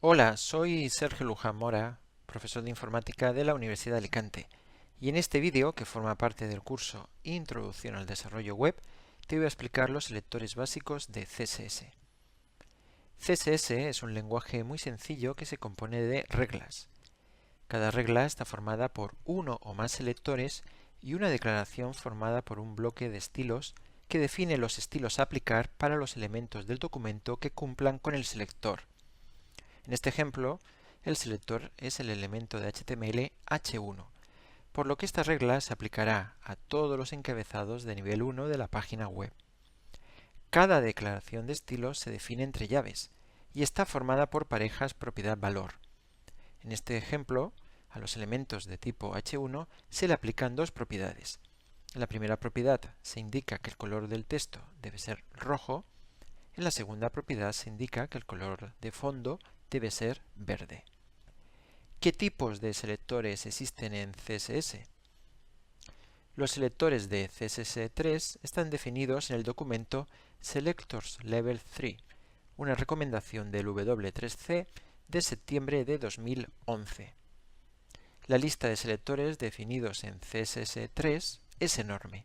Hola, soy Sergio Luján Mora, profesor de informática de la Universidad de Alicante, y en este vídeo, que forma parte del curso Introducción al Desarrollo Web, te voy a explicar los selectores básicos de CSS. CSS es un lenguaje muy sencillo que se compone de reglas. Cada regla está formada por uno o más selectores y una declaración formada por un bloque de estilos que define los estilos a aplicar para los elementos del documento que cumplan con el selector. En este ejemplo, el selector es el elemento de HTML H1, por lo que esta regla se aplicará a todos los encabezados de nivel 1 de la página web. Cada declaración de estilos se define entre llaves y está formada por parejas propiedad-valor. En este ejemplo, a los elementos de tipo H1 se le aplican dos propiedades. En la primera propiedad se indica que el color del texto debe ser rojo. En la segunda propiedad se indica que el color de fondo debe ser verde. ¿Qué tipos de selectores existen en CSS? Los selectores de CSS3 están definidos en el documento Selectors Level 3, una recomendación del W3C de septiembre de 2011. La lista de selectores definidos en CSS3 es enorme.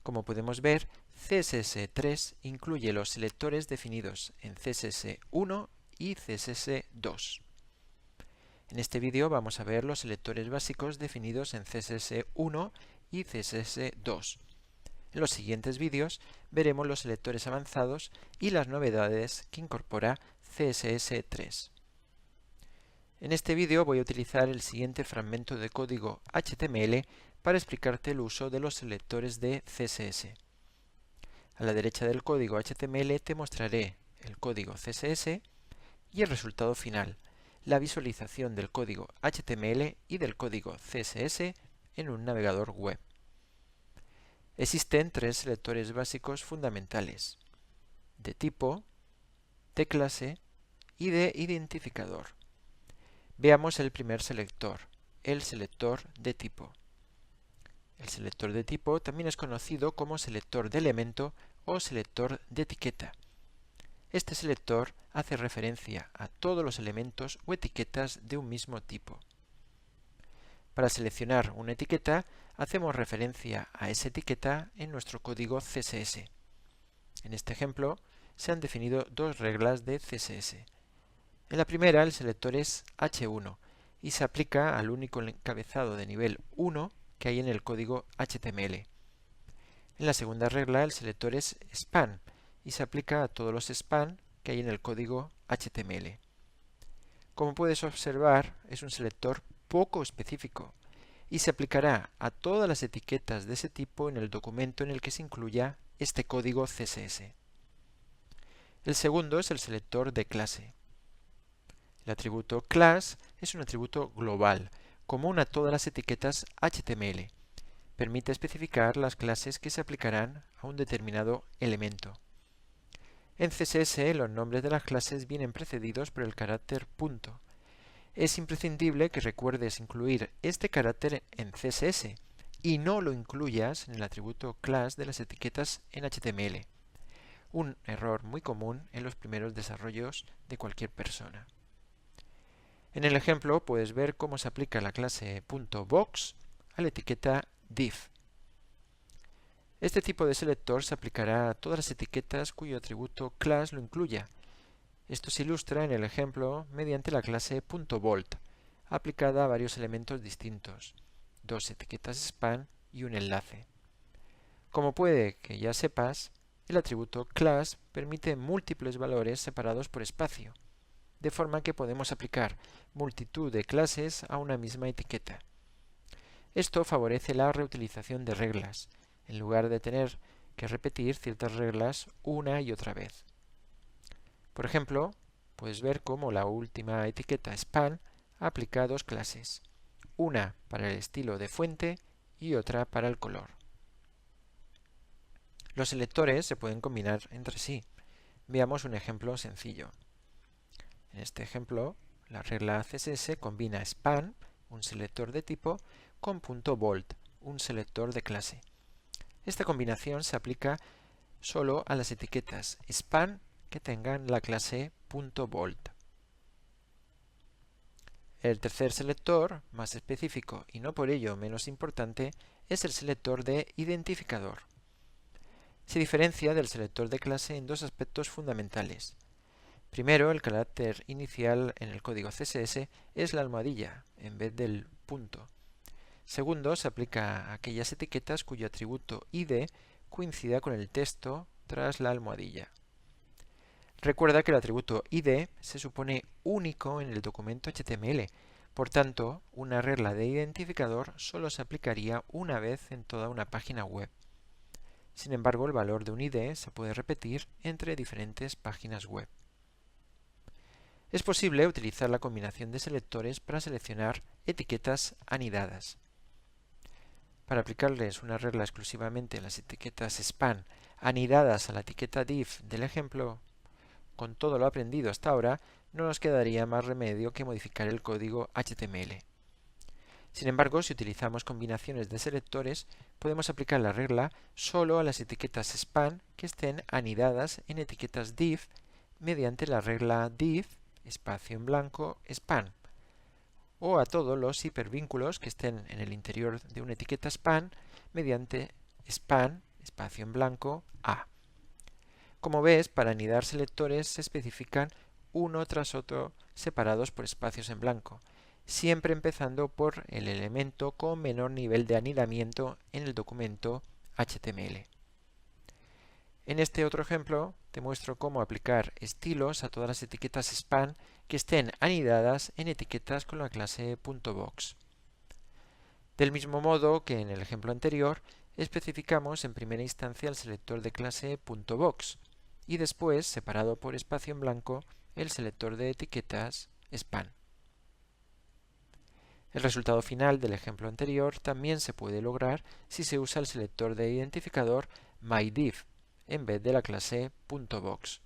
Como podemos ver, CSS3 incluye los selectores definidos en CSS1 y CSS2. En este vídeo vamos a ver los selectores básicos definidos en CSS1 y CSS2. En los siguientes vídeos veremos los selectores avanzados y las novedades que incorpora CSS3. En este vídeo voy a utilizar el siguiente fragmento de código HTML para explicarte el uso de los selectores de CSS. A la derecha del código HTML te mostraré el código CSS y el resultado final, la visualización del código HTML y del código CSS en un navegador web. Existen tres selectores básicos fundamentales: de tipo, de clase y de identificador. Veamos el primer selector, el selector de tipo. El selector de tipo también es conocido como selector de elemento o selector de etiqueta. Este selector hace referencia a todos los elementos o etiquetas de un mismo tipo. Para seleccionar una etiqueta, hacemos referencia a esa etiqueta en nuestro código CSS. En este ejemplo, se han definido dos reglas de CSS. En la primera, el selector es H1 y se aplica al único encabezado de nivel 1 que hay en el código HTML. En la segunda regla, el selector es span y se aplica a todos los span que hay en el código HTML. Como puedes observar, es un selector poco específico y se aplicará a todas las etiquetas de ese tipo en el documento en el que se incluya este código CSS. El segundo es el selector de clase. El atributo class es un atributo global, común a todas las etiquetas HTML. Permite especificar las clases que se aplicarán a un determinado elemento. En CSS los nombres de las clases vienen precedidos por el carácter punto. Es imprescindible que recuerdes incluir este carácter en CSS y no lo incluyas en el atributo class de las etiquetas en HTML. Un error muy común en los primeros desarrollos de cualquier persona. En el ejemplo puedes ver cómo se aplica la clase .box a la etiqueta div. Este tipo de selector se aplicará a todas las etiquetas cuyo atributo class lo incluya. Esto se ilustra en el ejemplo mediante la clase .bold, aplicada a varios elementos distintos, dos etiquetas span y un enlace. Como puede que ya sepas, el atributo class permite múltiples valores separados por espacio, de forma que podemos aplicar multitud de clases a una misma etiqueta. Esto favorece la reutilización de reglas, en lugar de tener que repetir ciertas reglas una y otra vez. Por ejemplo, puedes ver cómo la última etiqueta span aplica dos clases, una para el estilo de fuente y otra para el color. Los selectores se pueden combinar entre sí. Veamos un ejemplo sencillo. En este ejemplo, la regla CSS combina span, un selector de tipo, con .bold, un selector de clase. Esta combinación se aplica solo a las etiquetas span que tengan la clase .bold. El tercer selector, más específico y no por ello menos importante, es el selector de identificador. Se diferencia del selector de clase en dos aspectos fundamentales. Primero, el carácter inicial en el código CSS es la almohadilla, en vez del punto. Segundo, se aplica a aquellas etiquetas cuyo atributo ID coincida con el texto tras la almohadilla. Recuerda que el atributo ID se supone único en el documento HTML, por tanto, una regla de identificador solo se aplicaría una vez en toda una página web. Sin embargo, el valor de un ID se puede repetir entre diferentes páginas web. Es posible utilizar la combinación de selectores para seleccionar etiquetas anidadas. Para aplicarles una regla exclusivamente a las etiquetas span anidadas a la etiqueta div del ejemplo, con todo lo aprendido hasta ahora, no nos quedaría más remedio que modificar el código HTML. Sin embargo, si utilizamos combinaciones de selectores, podemos aplicar la regla solo a las etiquetas span que estén anidadas en etiquetas div mediante la regla div espacio en blanco span, o a todos los hipervínculos que estén en el interior de una etiqueta span mediante span espacio en blanco a. Como ves, para anidar selectores se especifican uno tras otro separados por espacios en blanco, siempre empezando por el elemento con menor nivel de anidamiento en el documento HTML. En este otro ejemplo te muestro cómo aplicar estilos a todas las etiquetas span que estén anidadas en etiquetas con la clase .box. Del mismo modo que en el ejemplo anterior, especificamos en primera instancia el selector de clase .box y después, separado por espacio en blanco, el selector de etiquetas span. El resultado final del ejemplo anterior también se puede lograr si se usa el selector de identificador myDiv en vez de la clase .box.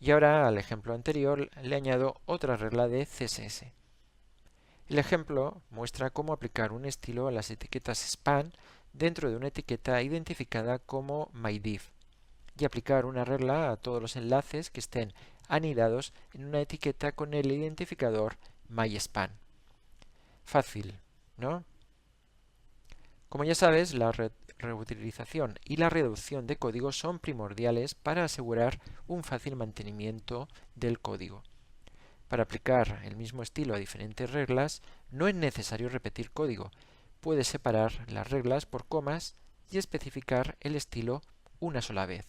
Y ahora al ejemplo anterior le añado otra regla de CSS. El ejemplo muestra cómo aplicar un estilo a las etiquetas span dentro de una etiqueta identificada como myDiv y aplicar una regla a todos los enlaces que estén anidados en una etiqueta con el identificador myspan. Fácil, ¿no? Como ya sabes, la reutilización y la reducción de código son primordiales para asegurar un fácil mantenimiento del código. Para aplicar el mismo estilo a diferentes reglas, no es necesario repetir código. Puedes separar las reglas por comas y especificar el estilo una sola vez.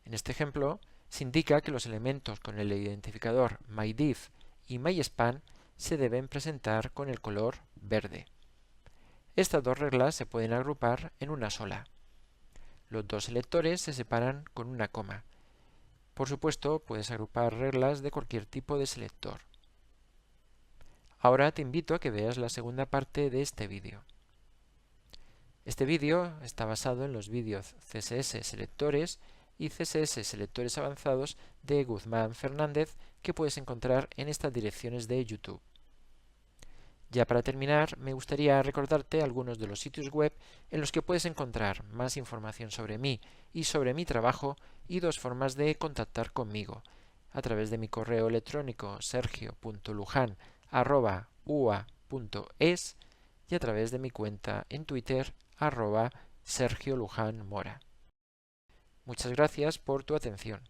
En este ejemplo, se indica que los elementos con el identificador myDiv y myspan se deben presentar con el color verde. Estas dos reglas se pueden agrupar en una sola. Los dos selectores se separan con una coma. Por supuesto, puedes agrupar reglas de cualquier tipo de selector. Ahora te invito a que veas la segunda parte de este vídeo. Este vídeo está basado en los vídeos CSS selectores y CSS selectores avanzados de Guzmán Fernández que puedes encontrar en estas direcciones de YouTube. Ya para terminar, me gustaría recordarte algunos de los sitios web en los que puedes encontrar más información sobre mí y sobre mi trabajo y dos formas de contactar conmigo, a través de mi correo electrónico sergio.lujan@ua.es y a través de mi cuenta en Twitter @SergioLujanMora. Muchas gracias por tu atención.